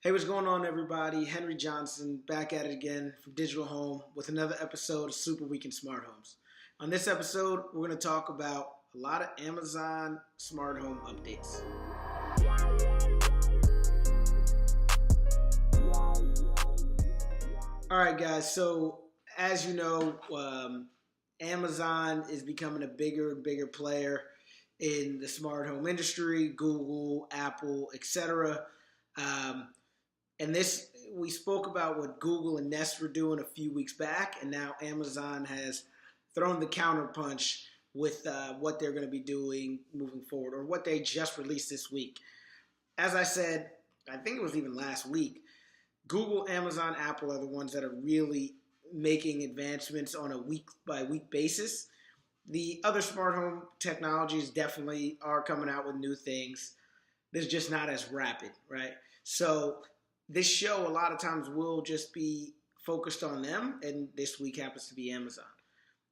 Hey, what's going on, everybody? Henry Johnson back at it again from Digital Home with another episode of Super Week in Smart Homes. On this episode, we're going to talk about a lot of Amazon smart home updates. All right, guys. So, as you know, Amazon is becoming a bigger and bigger player in the smart home industry. Google, Apple, etc. And this, we spoke about what Google and Nest were doing a few weeks back, and now Amazon has thrown the counterpunch with what they're going to be doing moving forward, or what they just released this week. As I said, I think it was even last week, Google, Amazon, Apple are the ones that are really making advancements on a week-by-week basis. The other smart home technologies definitely are coming out with new things. They're just not as rapid, right? So this show a lot of times will just be focused on them, and this week happens to be Amazon.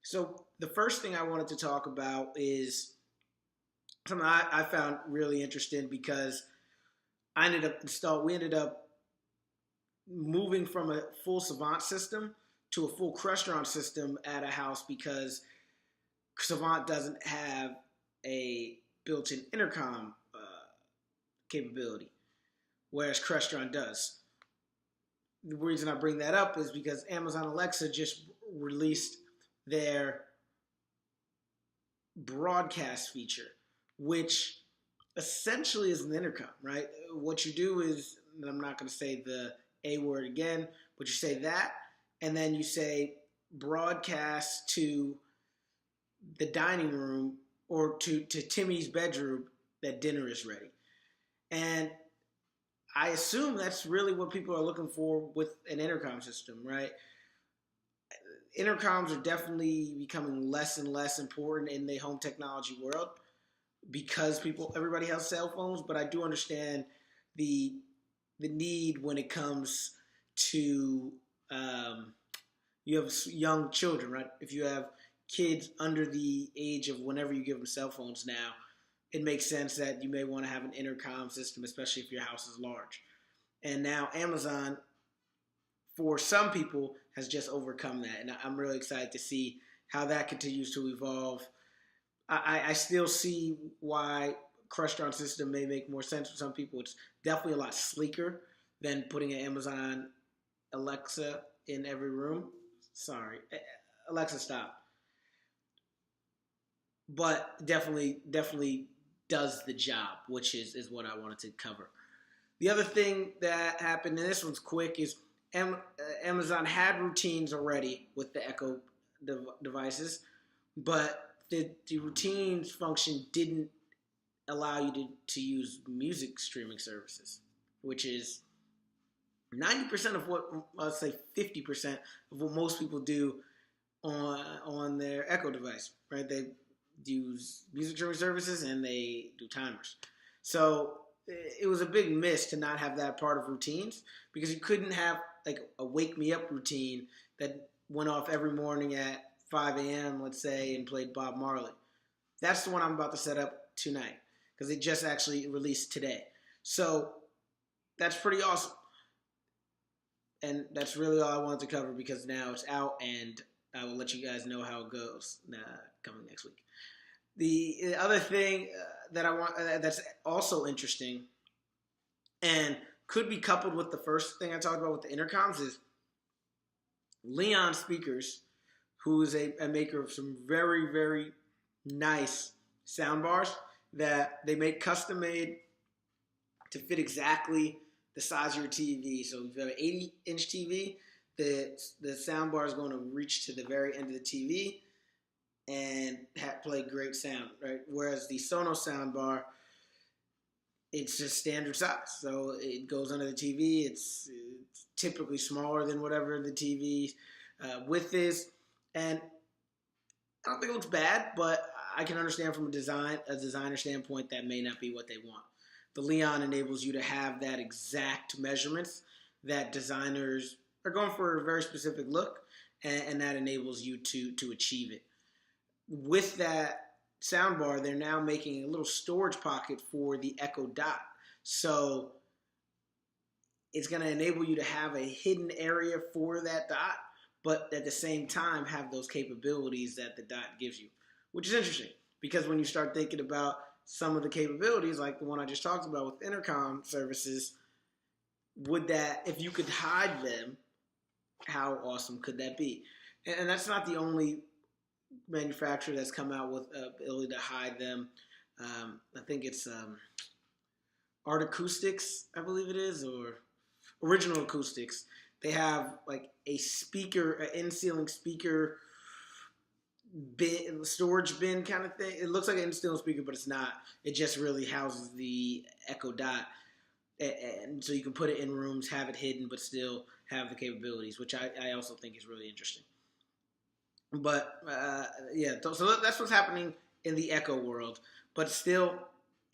So the first thing I wanted to talk about is something I found really interesting because we ended up moving from a full Savant system to a full Crestron system at a house because Savant doesn't have a built-in intercom capability, whereas Crestron does. The reason I bring that up is because Amazon Alexa just released their broadcast feature, which essentially is an intercom, right? What you do is, and I'm not going to say the A word again, but you say that, and then you say broadcast to the dining room or to Timmy's bedroom that dinner is ready. And I assume that's really what people are looking for with an intercom system, right? Intercoms are definitely becoming less and less important in the home technology world because everybody has cell phones, but I do understand the need when it comes to you have young children, right? If you have kids under the age of whenever you give them cell phones now, it makes sense that you may want to have an intercom system, especially if your house is large. And now Amazon, for some people, has just overcome that. And I'm really excited to see how that continues to evolve. I still see why Crestron system may make more sense for some people. It's definitely a lot sleeker than putting an Amazon Alexa in every room. Sorry. Alexa, stop. But definitely does the job, which is what I wanted to cover. The other thing that happened, and this one's quick, is Amazon had routines already with the Echo devices, but the routines function didn't allow you to use music streaming services, which is 90% of what, let's say 50% of what most people do on their Echo device, right? They use music streaming services and they do timers. So it was a big miss to not have that part of routines because you couldn't have like a wake me up routine that went off every morning at 5 a.m., let's say, and played Bob Marley. That's the one I'm about to set up tonight because it just actually released today. So that's pretty awesome. And that's really all I wanted to cover because now it's out and I will let you guys know how it goes coming next week. The other thing that I want that's also interesting and could be coupled with the first thing I talked about with the intercoms is Leon Speakers, who is a maker of some very, very nice sound bars that they make custom made to fit exactly the size of your TV. So if you have an 80-inch TV, the sound bar is going to reach to the very end of the TV and play great sound, right? Whereas the Sonos sound bar, it's just standard size. So it goes under the TV. It's typically smaller than whatever the TV width is. And I don't think it looks bad, but I can understand from a designer standpoint that may not be what they want. The Leon enables you to have that exact measurements that designers are going for a very specific look, and that enables you to achieve it. With that soundbar, they're now making a little storage pocket for the Echo Dot. So it's going to enable you to have a hidden area for that dot, but at the same time have those capabilities that the dot gives you, which is interesting because when you start thinking about some of the capabilities, like the one I just talked about with intercom services, would that, if you could hide them, how awesome could that be? And that's not the only manufacturer that's come out with ability to hide them. I think it's Art Acoustics, I believe it is, or Original Acoustics. They have like a speaker, an in-ceiling speaker bin, storage bin kind of thing. It looks like an in-ceiling speaker, but it's not. It just really houses the Echo Dot. And so you can put it in rooms, have it hidden, but still have the capabilities, which I also think is really interesting. But yeah, so that's what's happening in the Echo world. But still,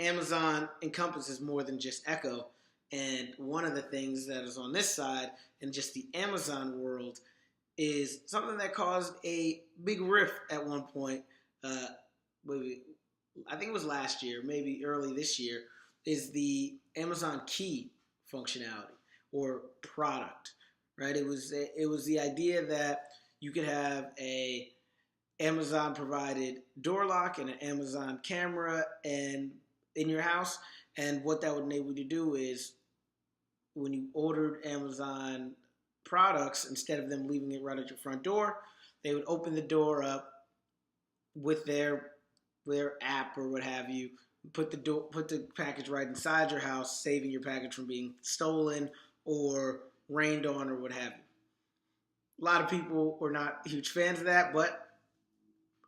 Amazon encompasses more than just Echo. And one of the things that is on this side in just the Amazon world is something that caused a big rift at one point. Maybe, I think it was last year, maybe early this year, is the Amazon Key functionality or product, right? It was the idea that you could have a Amazon provided door lock and an Amazon camera and in your house, and what that would enable you to do is when you ordered Amazon products, instead of them leaving it right at your front door, they would open the door up with their app or what have you, put the package right inside your house, saving your package from being stolen or rained on or what have you. A lot of people were not huge fans of that, but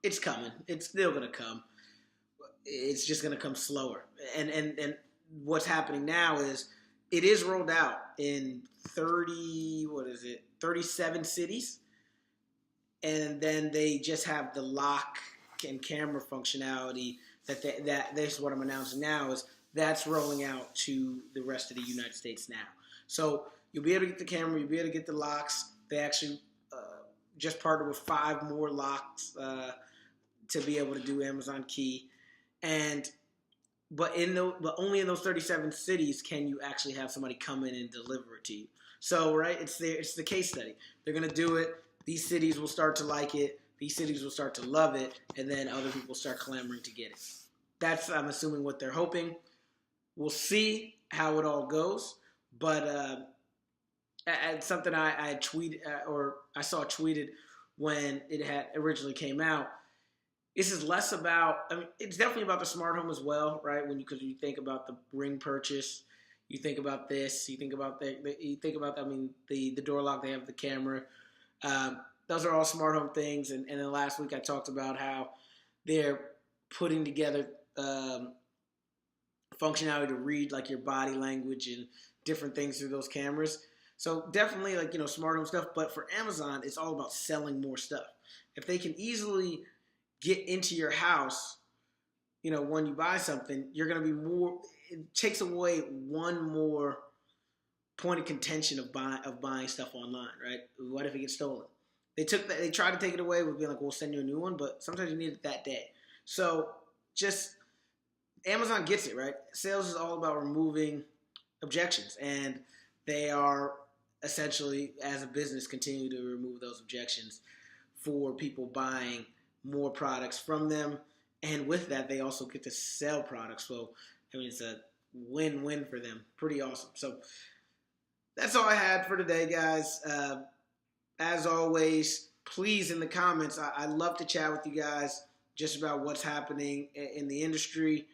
it's coming. It's still going to come. It's just going to come slower. And what's happening now is it is rolled out in 37 cities. And then they just have the lock and camera functionality that this is what I'm announcing now is that's rolling out to the rest of the United States now. So you'll be able to get the camera, you'll be able to get the locks. They actually just partnered with 5 more locks to be able to do Amazon Key, but only in those 37 cities can you actually have somebody come in and deliver it to you. So right, it's the case study. They're gonna do it. These cities will start to like it. These cities will start to love it, and then other people start clamoring to get it. That's, I'm assuming, what they're hoping. We'll see how it all goes, but something I tweeted or I saw tweeted when it had originally came out. This is less about. I mean, it's definitely about the smart home as well, right? Because you think about the Ring purchase, you think about this, you think about you think about. I mean, the door lock. They have the camera. Those are all smart home things. And then last week I talked about how they're putting together functionality to read like your body language and different things through those cameras. So definitely smart home stuff. But for Amazon, it's all about selling more stuff. If they can easily get into your house, when you buy something, you're going to be more. It takes away one more point of contention of buying stuff online, right? What if it gets stolen? They tried to take it away with being like, we'll send you a new one, but sometimes you need it that day. So just Amazon gets it, right? Sales is all about removing objections, and they are essentially, as a business, continue to remove those objections for people buying more products from them. And with that, they also get to sell products. So, I mean, it's a win-win for them. Pretty awesome. So that's all I had for today, guys. As always, please, in the comments, I love to chat with you guys just about what's happening in the industry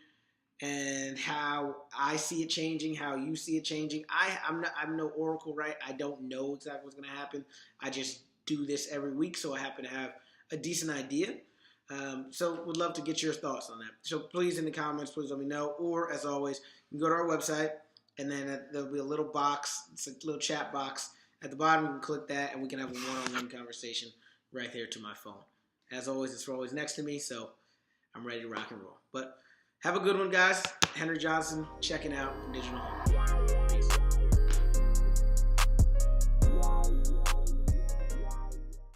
and how I see it changing, how you see it changing. I'm no oracle, right? I don't know exactly what's going to happen. I just do this every week, so I happen to have a decent idea. So would love to get your thoughts on that. So please, in the comments, please let me know. Or, as always, you can go to our website, and then there'll be a little box. It's a little chat box. At the bottom, you can click that, and we can have a one-on-one conversation right there to my phone. As always, it's always next to me, so I'm ready to rock and roll. But have a good one, guys. Henry Johnson checking out from Digital Home.